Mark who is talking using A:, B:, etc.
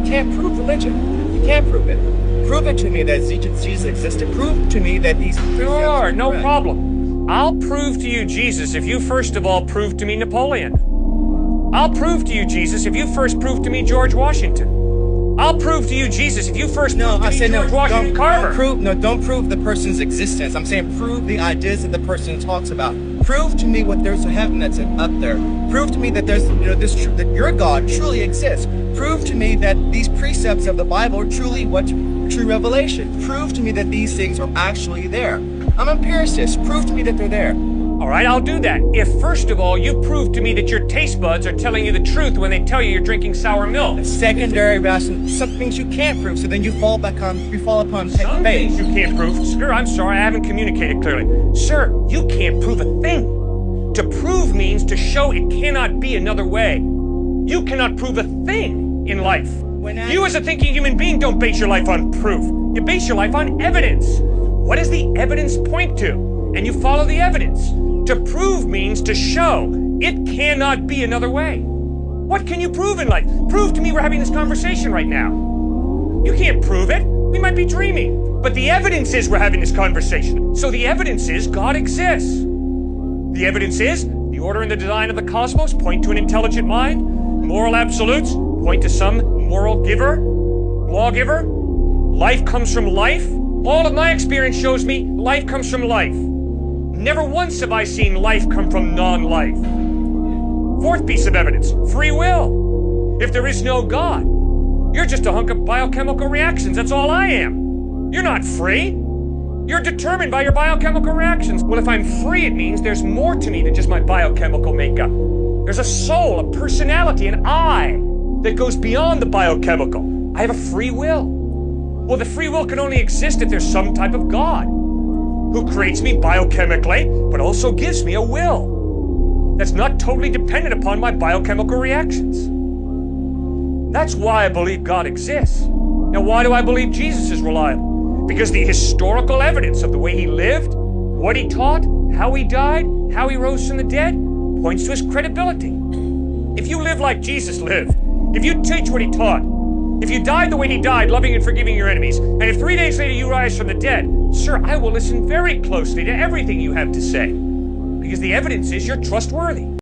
A: can't prove religion. You can't prove it. Prove it to me that Jesus existed. Prove to me that these...
B: Sure, no problem. I'll prove to you Jesus if you first of all prove to me Napoleon. I'll prove to you Jesus if you first prove to me George Washington. I'll prove to you Jesus if you first prove to me George Washington Carver.
A: Don't prove the person's existence. I'm saying prove the ideas that the person talks about. Prove to me what there's a heaven that's up there. Prove to me that there's, that your God truly exists. Prove to me that these precepts of the Bible are truly what true revelation. Prove to me that these things are actually there. I'm an empiricist. Prove to me that they're there.
B: All right, I'll do that. If first of all you prove to me that your taste buds are telling you the truth when they tell you you're drinking sour milk.
A: The secondary rationale, some things you can't prove, so then you fall upon faith.
B: Some things you can't prove. Sir, I'm sorry, I haven't communicated clearly. Sir, you can't prove a thing. To prove means to show it cannot be another way. You cannot prove a thing in life. You as a thinking human being don't base your life on proof. You base your life on evidence. What does the evidence point to? And you follow the evidence. To prove means to show it cannot be another way. What can you prove in life? Prove to me we're having this conversation right now. You can't prove it. We might be dreaming. But the evidence is we're having this conversation. So the evidence is God exists. The evidence is the order and the design of the cosmos point to an intelligent mind. Moral absolutes point to some moral giver, lawgiver. Life comes from life. All of my experience shows me life comes from life. Never once have I seen life come from non-life. Fourth piece of evidence, free will. If there is no God, you're just a hunk of biochemical reactions. That's all I am. You're not free. You're determined by your biochemical reactions. Well, if I'm free, it means there's more to me than just my biochemical makeup. There's a soul, a personality, an I that goes beyond the biochemical. I have a free will. Well, the free will can only exist if there's some type of God who creates me biochemically, but also gives me a will that's not totally dependent upon my biochemical reactions. That's why I believe God exists. Now, why do I believe Jesus is reliable? Because the historical evidence of the way he lived, what he taught, how he died, how he rose from the dead, points to his credibility. If you live like Jesus lived, if you teach what he taught, if you died the way he died, loving and forgiving your enemies, and if 3 days later you rise from the dead, sir, I will listen very closely to everything you have to say, because the evidence is you're trustworthy.